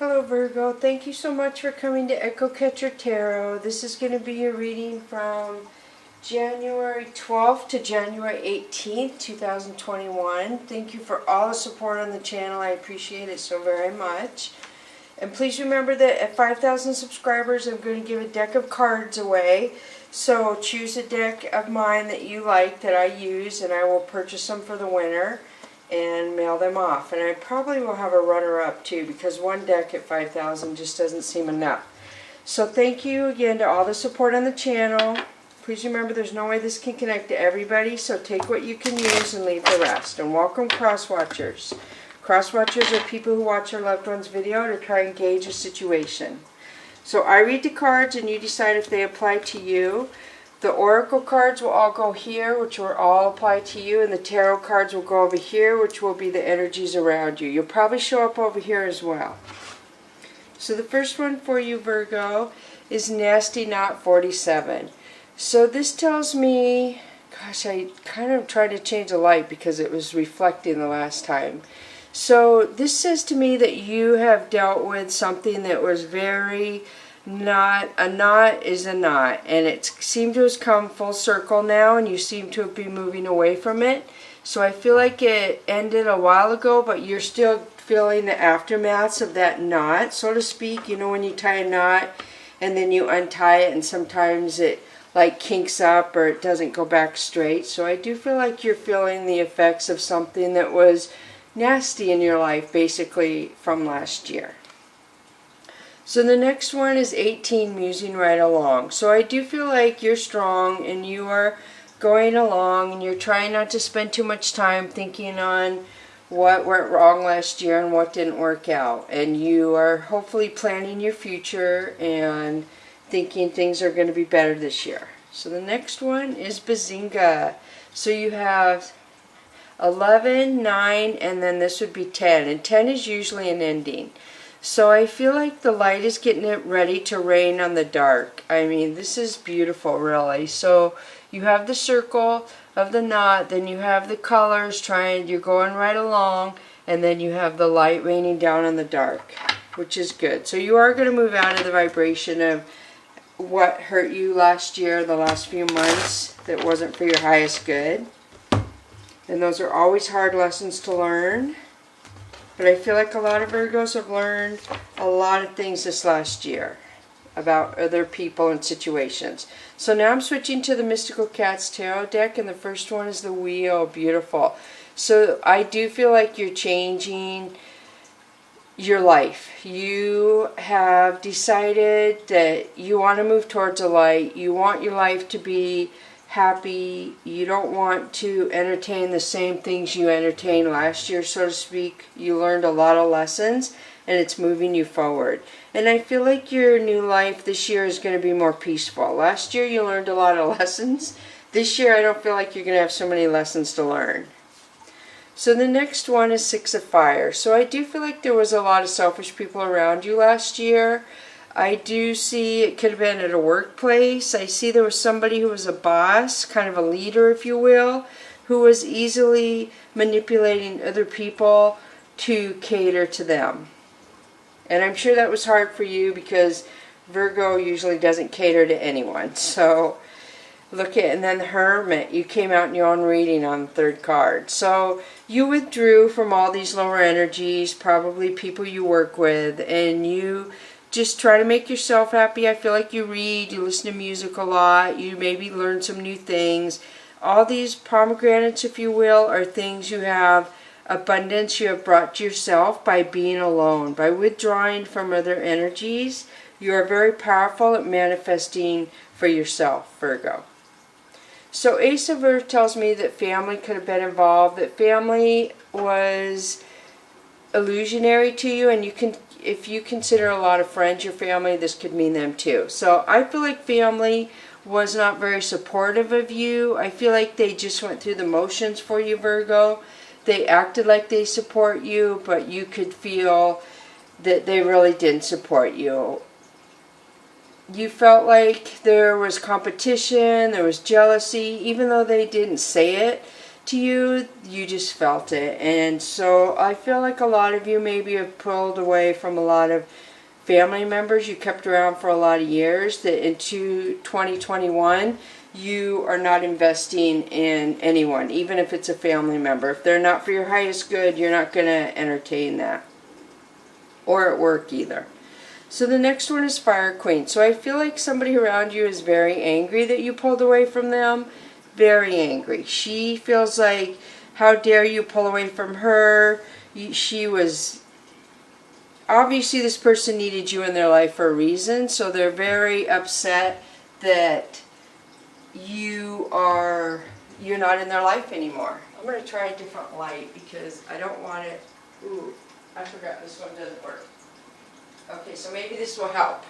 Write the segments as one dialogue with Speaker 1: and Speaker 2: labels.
Speaker 1: Hello Virgo, thank you so much for coming to Echo Catcher Tarot. This is going to be your reading from January 12th to January 18th, 2021. Thank you for all the support on the channel. I appreciate it so very much. And please remember that at 5,000 subscribers I'm going to give a deck of cards away. So choose a deck of mine that you like that I use and I will purchase them for the winner and mail them off. And I probably will have a runner-up too, because one deck at 5,000 just doesn't seem enough. So thank you again to all the support on the channel. Please remember there's no way this can connect to everybody, so take what you can use and leave the rest. And welcome cross-watchers. Cross-watchers are people who watch their loved one's video to try and gauge a situation. So I read the cards and you decide if they apply to you. The oracle cards will all go here, which will all apply to you, and the tarot cards will go over here, which will be the energies around you. You'll probably show up over here as well. So the first one for you, Virgo, is Nasty Knot 47. So this tells me, gosh, I kind of tried to change the light because it was reflecting the last time. So this says to me that you have dealt with something that was very not, a knot is a knot, and it seemed to have come full circle now, and you seem to be moving away from it. So I feel like it ended a while ago, but you're still feeling the aftermaths of that knot, so to speak. You know, when you tie a knot and then you untie it and sometimes it like kinks up or it doesn't go back straight. So I do feel like you're feeling the effects of something that was nasty in your life basically from last year. So the next one is 18, musing right along. So I do feel like you're strong and you are going along and you're trying not to spend too much time thinking on what went wrong last year and what didn't work out. And you are hopefully planning your future and thinking things are going to be better this year. So the next one is Bazinga. So you have 11, 9, and then this would be 10. And 10 is usually an ending. So I feel like the light is getting it ready to rain on the dark. I mean, this is beautiful, really. So you have the circle of the knot, then you have the colors trying, you're going right along, and then you have the light raining down on the dark, which is good. So you are going to move out of the vibration of what hurt you last year, the last few months, that wasn't for your highest good. And those are always hard lessons to learn. But I feel like a lot of Virgos have learned a lot of things this last year about other people and situations. So now I'm switching to the Mystical Cats Tarot deck, and the first one is the Wheel. Beautiful. So I do feel like you're changing your life. You have decided that you want to move towards a light. You want your life to be happy. You don't want to entertain the same things you entertained last year, so to speak. You learned a lot of lessons and it's moving you forward. And I feel like your new life this year is going to be more peaceful. Last year you learned a lot of lessons. This year I don't feel like you're going to have so many lessons to learn. So the next one is Six of Fire. So I do feel like there was a lot of selfish people around you last year. I do see it could have been at a workplace. I see there was somebody who was a boss, kind of a leader if you will, who was easily manipulating other people to cater to them. And I'm sure that was hard for you because Virgo usually doesn't cater to anyone. So look at, and then the Hermit, you came out in your own reading on the third card. So you withdrew from all these lower energies, probably people you work with, and you just try to make yourself happy. I feel like you read, you listen to music a lot, you maybe learn some new things. All these pomegranates, if you will, are things you have, abundance you have brought to yourself by being alone, by withdrawing from other energies. You are very powerful at manifesting for yourself, Virgo. So Ace of Earth tells me that family could have been involved, that family was illusionary to you, and you can, if you consider a lot of friends your family, this could mean them too. So I feel like family was not very supportive of you. I feel like they just went through the motions for you, Virgo. They acted like they support you, but you could feel that they really didn't support you. You felt like there was competition, there was jealousy, even though they didn't say it. to you, you just felt it. And so I feel like a lot of you maybe have pulled away from a lot of family members you kept around for a lot of years, that into 2021 you are not investing in anyone, even if it's a family member. If they're not for your highest good, you're not going to entertain that. Or at work either. So the next one is Fire Queen. So I feel like somebody around you is very angry that you pulled away from them. Very angry. She feels like, how dare you pull away from her? She was... Obviously this person needed you in their life for a reason, so they're very upset that you're not in their life anymore. I'm going to try a different light because I don't want it... Ooh, I forgot this one doesn't work. Okay, so maybe this will help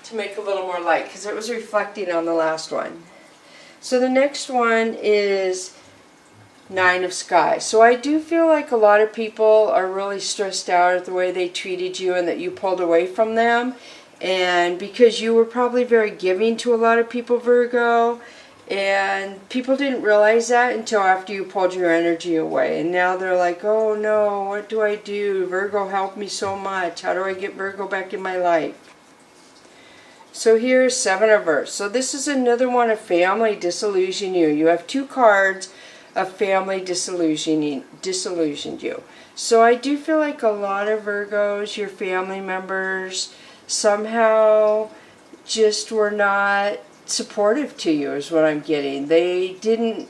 Speaker 1: to make a little more light because it was reflecting on the last one. So the next one is Nine of Sky. So I do feel like a lot of people are really stressed out at the way they treated you and that you pulled away from them. And because you were probably very giving to a lot of people, Virgo, and people didn't realize that until after you pulled your energy away. And now they're like, oh no, what do I do? Virgo helped me so much. How do I get Virgo back in my life? So here's Seven of Earth. So this is another one of family disillusion you. You have two cards of family disillusioned you. So I do feel like a lot of Virgos, your family members, somehow just were not supportive to you is what I'm getting. They didn't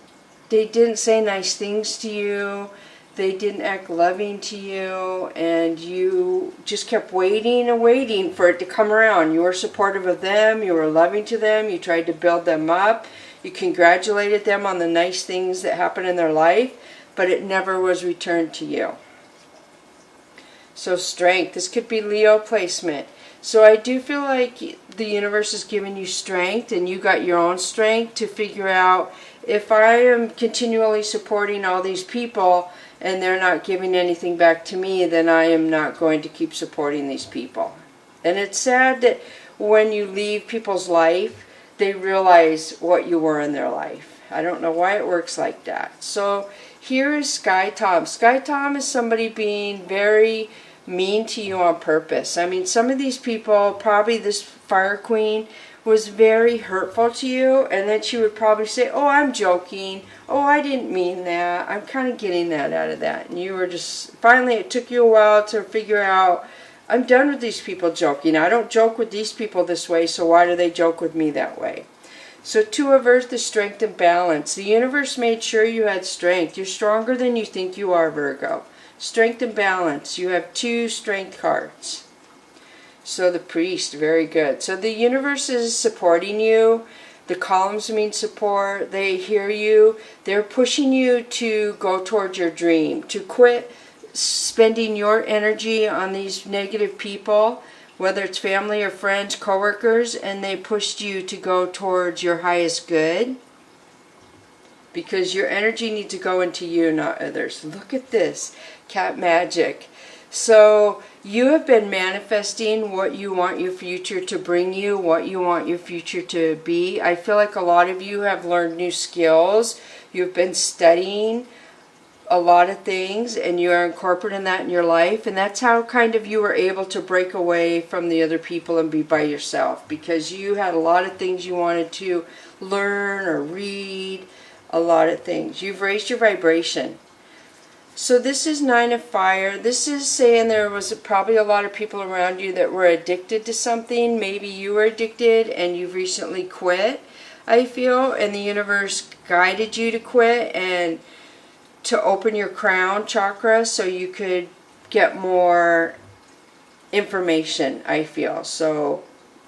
Speaker 1: say nice things to you. They didn't act loving to you, and you just kept waiting and waiting for it to come around. You were supportive of them, you were loving to them, you tried to build them up, you congratulated them on the nice things that happened in their life, but it never was returned to you. So Strength, this could be Leo placement. So I do feel like the universe is giving you strength, and you got your own strength to figure out, if I am continually supporting all these people and they're not giving anything back to me, then I am not going to keep supporting these people. And it's sad that when you leave people's life, they realize what you were in their life. I don't know why it works like that. So here is Sky Tom. Sky Tom is somebody being very mean to you on purpose. I mean, some of these people, probably this Fire Queen, was very hurtful to you, and then she would probably say, oh, I'm joking, oh, I didn't mean that, I'm kind of getting that out of that. And you were just, finally it took you a while to figure out, I'm done with these people joking. I don't joke with these people this way, so why do they joke with me that way? So Two of Earth is strength and balance. The universe made sure you had strength. You're stronger than you think you are, Virgo. Strength and balance. You have two strength cards. So the Priest, very good. So the universe is supporting you. The columns mean support. They hear you. They're pushing you to go towards your dream, to quit spending your energy on these negative people, whether it's family or friends, coworkers, and they pushed you to go towards your highest good, because your energy needs to go into you, not others. Look at this, cat magic. So you have been manifesting what you want your future to bring you, what you want your future to be. I feel like a lot of you have learned new skills. You've been studying a lot of things, and you are incorporating that in your life, and that's how kind of you were able to break away from the other people and be by yourself, because you had a lot of things you wanted to learn or read, a lot of things. You've raised your vibration. So this is Nine of Fire. This is saying there was probably a lot of people around you that were addicted to something. Maybe you were addicted and you've recently quit, I feel, and the universe guided you to quit and to open your crown chakra so you could get more information, I feel. So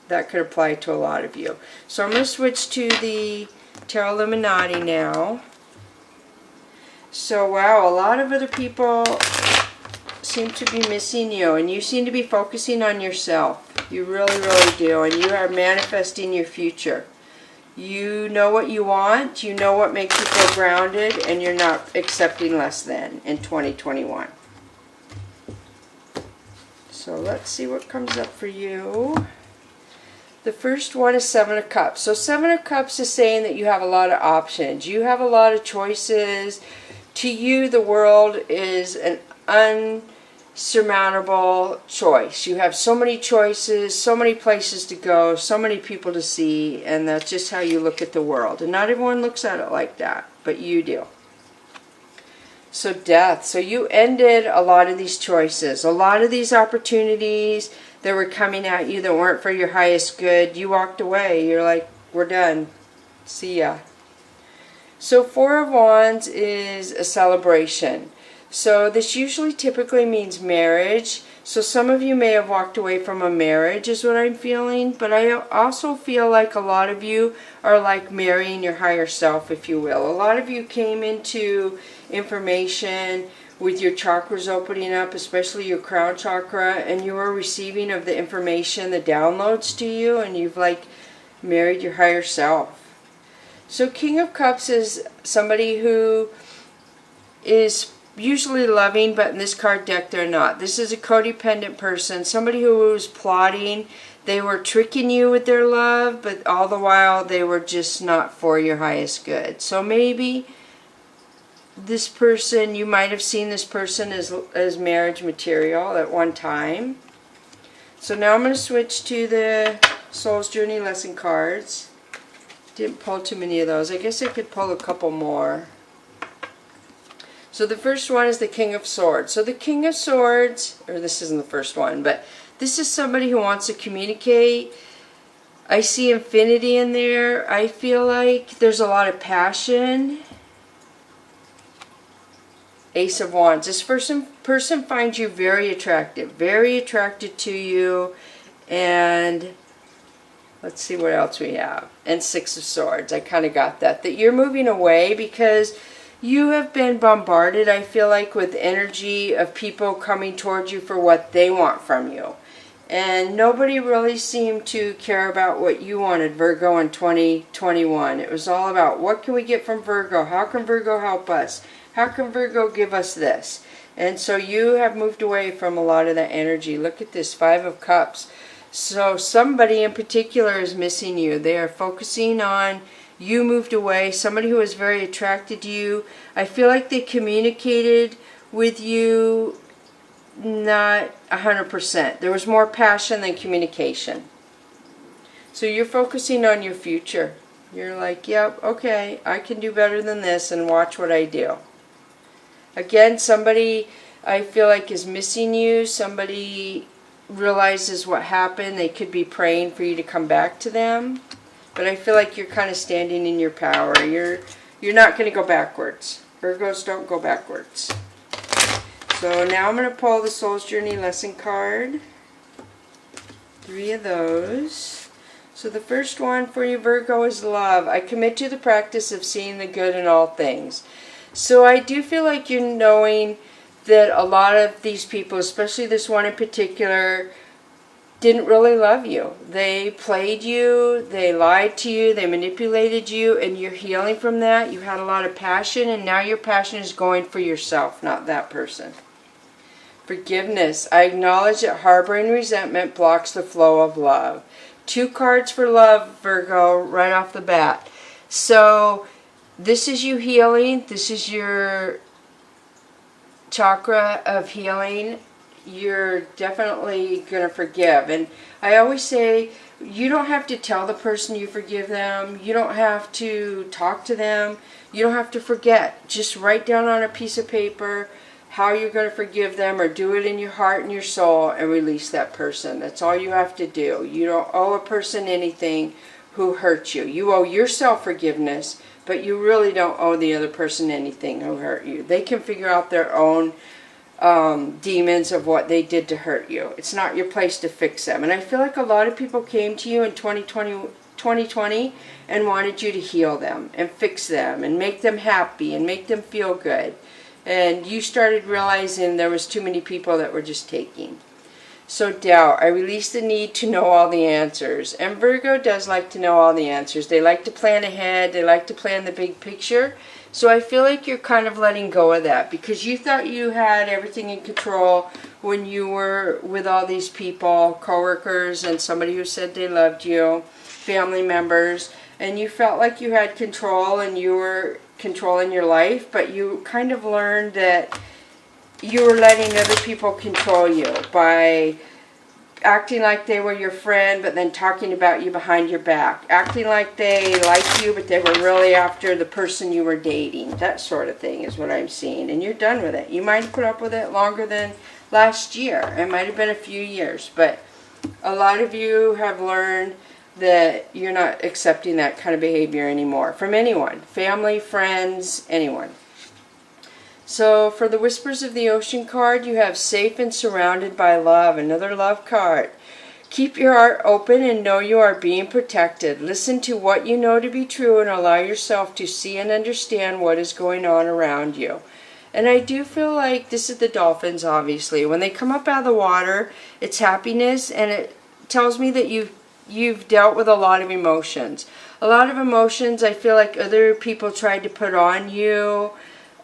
Speaker 1: that could apply to a lot of you. So I'm going to switch to the Tarot Illuminati now. So wow, a lot of other people seem to be missing you, and you seem to be focusing on yourself. You really, really do, and you are manifesting your future. You know what you want, you know what makes you feel grounded, and you're not accepting less than in 2021. So let's see what comes up for you. The first one is Seven of Cups. So Seven of Cups is saying that you have a lot of options. You have a lot of choices. To you, the world is an unsurmountable choice. You have so many choices, so many places to go, so many people to see, and that's just how you look at the world. And not everyone looks at it like that, but you do. So Death. So you ended a lot of these choices, a lot of these opportunities that were coming at you that weren't for your highest good. You walked away. You're like, we're done. See ya. So Four of Wands is a celebration. So this usually typically means marriage. So some of you may have walked away from a marriage is what I'm feeling. But I also feel like a lot of you are like marrying your higher self, if you will. A lot of you came into information with your chakras opening up, especially your crown chakra, and you are receiving of the information, the downloads to you, and you've like married your higher self. So King of Cups is somebody who is usually loving, but in this card deck they're not. This is a codependent person, somebody who was plotting. They were tricking you with their love, but all the while they were just not for your highest good. So maybe this person, you might have seen this person as marriage material at one time. So now I'm going to switch to the Soul's Journey lesson cards. Didn't pull too many of those. I guess I could pull a couple more. So the first one is the King of Swords. So the King of Swords, or this isn't the first one, but this is somebody who wants to communicate. I see infinity in there. I feel like there's a lot of passion. Ace of Wands. This person finds you very attracted to you, and let's see what else we have. And Six of Swords. I kind of got that you're moving away because you have been bombarded, I feel like, with energy of people coming towards you for what they want from you. And nobody really seemed to care about what you wanted, Virgo, in 2021. It was all about, what can we get from Virgo? How can Virgo help us? How can Virgo give us this? And so you have moved away from a lot of that energy. Look at this, Five of Cups. So somebody in particular is missing you. They are focusing on you moved away. Somebody who was very attracted to you. I feel like they communicated with you not 100%. There was more passion than communication. So you're focusing on your future. You're like, yep, okay, I can do better than this, and watch what I do. Again, somebody I feel like is missing you. Somebody realizes what happened. They could be praying for you to come back to them. But I feel like you're kind of standing in your power. You're not going to go backwards. Virgos don't go backwards. So now I'm going to pull the Soul's Journey lesson card. 3 of those. So the first one for you, Virgo, is love. I commit to the practice of seeing the good in all things. So I do feel like you're knowing that a lot of these people, especially this one in particular, didn't really love you. They played you, they lied to you, they manipulated you, and you're healing from that. You had a lot of passion, and now your passion is going for yourself, not that person. Forgiveness. I acknowledge that harboring resentment blocks the flow of love. 2 cards for love, Virgo, right off the bat. So this is you healing. This is your chakra of healing. You're definitely going to forgive. And I always say, you don't have to tell the person you forgive them. You don't have to talk to them. You don't have to forget. Just write down on a piece of paper how you're going to forgive them, or do it in your heart and your soul and release that person. That's all you have to do. You don't owe a person anything who hurt you. You owe yourself forgiveness, but you really don't owe the other person anything who hurt you. They can figure out their own demons of what they did to hurt you. It's not your place to fix them. And I feel like a lot of people came to you in 2020 and wanted you to heal them and fix them and make them happy and make them feel good. And you started realizing there was too many people that were just taking. So doubt. I release the need to know all the answers. And Virgo does like to know all the answers. They like to plan ahead. They like to plan the big picture. So I feel like you're kind of letting go of that, because you thought you had everything in control when you were with all these people, coworkers, and somebody who said they loved you, family members, and you felt like you had control and you were controlling your life, but you kind of learned that you were letting other people control you by acting like they were your friend, but then talking about you behind your back. Acting like they liked you, but they were really after the person you were dating. That sort of thing is what I'm seeing. And you're done with it. You might have put up with it longer than last year. It might have been a few years. But a lot of you have learned that you're not accepting that kind of behavior anymore. From anyone. Family, friends, anyone. So for the Whispers of the Ocean card, you have Safe and Surrounded by Love, another love card. Keep your heart open and know you are being protected. Listen to what you know to be true and allow yourself to see and understand what is going on around you. And I do feel like this is the dolphins, obviously. When they come up out of the water, it's happiness, and it tells me that you've dealt with a lot of emotions. A lot of emotions I feel like other people tried to put on you.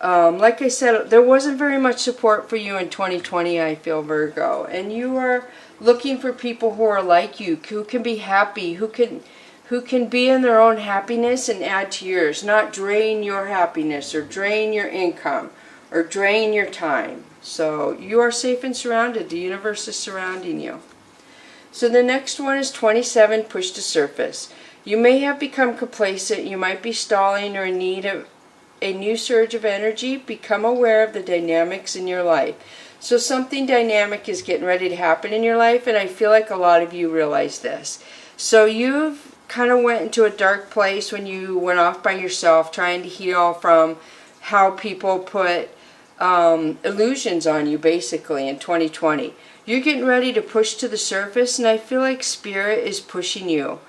Speaker 1: Like I said, there wasn't very much support for you in 2020, I feel, Virgo. And you are looking for people who are like you, who can be happy, who can be in their own happiness and add to yours, not drain your happiness or drain your income or drain your time. So you are safe and surrounded. The universe is surrounding you. So the next one is 27, Push to Surface. You may have become complacent. You might be stalling or in need of a new surge of energy. Become aware of the dynamics in your life. So something dynamic is getting ready to happen in your life, and I feel like a lot of you realize this. So you've kind of went into a dark place when you went off by yourself trying to heal from how people put illusions on you, basically, in 2020. You're getting ready to push to the surface, and I feel like Spirit is pushing you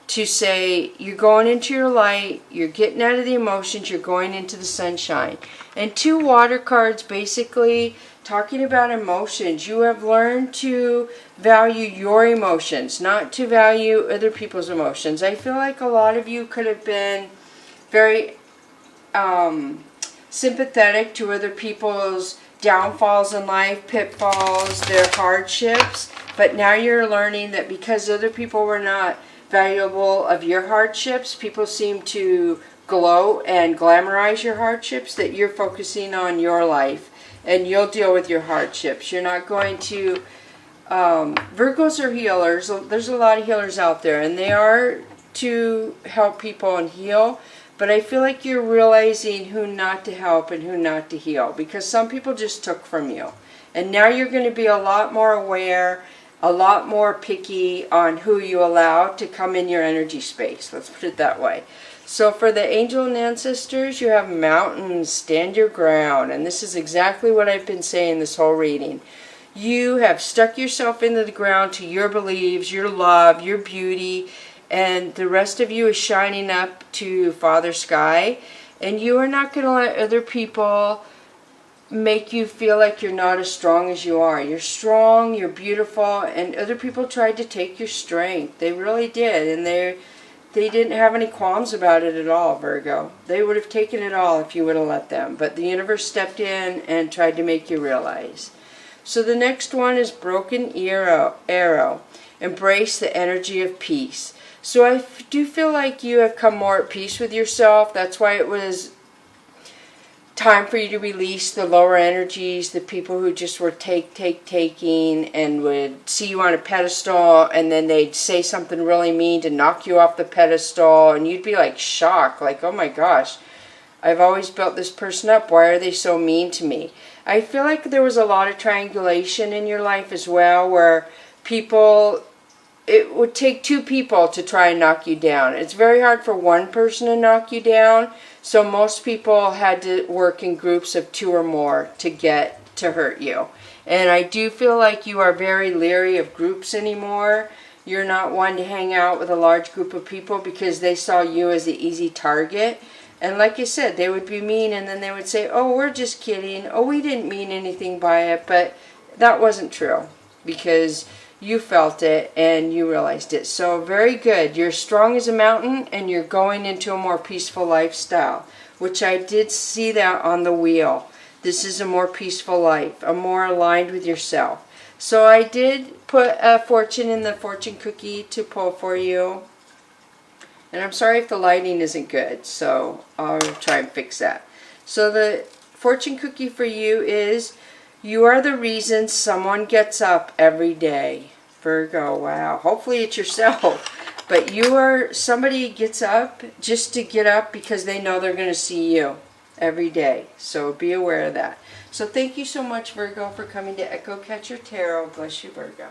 Speaker 1: to say you're going into your light, you're getting out of the emotions, you're going into the sunshine. And 2 water cards basically talking about emotions. You have learned to value your emotions, not to value other people's emotions. I feel like a lot of you could have been very sympathetic to other people's downfalls in life, pitfalls, their hardships, but now you're learning that because other people were not valuable of your hardships, people seem to gloat and glamorize your hardships, that you're focusing on your life and you'll deal with your hardships. You're not going to Virgos are healers. There's a lot of healers out there, and they are to help people and heal, but I feel like you're realizing who not to help and who not to heal, because some people just took from you, and now you're going to be a lot more aware, a lot more picky on who you allow to come in your energy space. Let's put it that way. So for the angel and ancestors, you have mountains, stand your ground. And this is exactly what I've been saying this whole reading. You have stuck yourself into the ground to your beliefs, your love, your beauty, and the rest of you is shining up to Father Sky. And you are not going to let other people make you feel like you're not as strong as you are. You're strong, you're beautiful, and other people tried to take your strength. They really did, and they didn't have any qualms about it at all, Virgo. They would have taken it all if you would have let them, but the universe stepped in and tried to make you realize. So the next one is Broken Arrow. Embrace the energy of peace. So I do feel like you have come more at peace with yourself. That's why it was time for you to release the lower energies, the people who just were taking and would see you on a pedestal, and then they'd say something really mean to knock you off the pedestal, and you'd be like shocked, like, oh my gosh, I've always built this person up, why are they so mean to me? I feel like there was a lot of triangulation in your life as well, where people, it would take 2 people to try and knock you down. It's very hard for one person to knock you down, so most people had to work in groups of 2 or more to get to hurt you. And I do feel like you are very leery of groups anymore. You're not one to hang out with a large group of people because they saw you as the easy target. And like I said, they would be mean, and then they would say, oh, we're just kidding. Oh, we didn't mean anything by it. But that wasn't true, because you felt it and you realized it. So very good. You're strong as a mountain, and you're going into a more peaceful lifestyle, which I did see that on the wheel. This is a more peaceful life, a more aligned with yourself. So I did put a fortune in the fortune cookie to pull for you. And I'm sorry if the lighting isn't good, so I'll try and fix that. So the fortune cookie for you is, you are the reason someone gets up every day. Virgo, wow. Hopefully it's yourself. But you are, somebody gets up just to get up because they know they're going to see you every day. So be aware of that. So thank you so much, Virgo, for coming to Echo Catcher Tarot. Bless you, Virgo.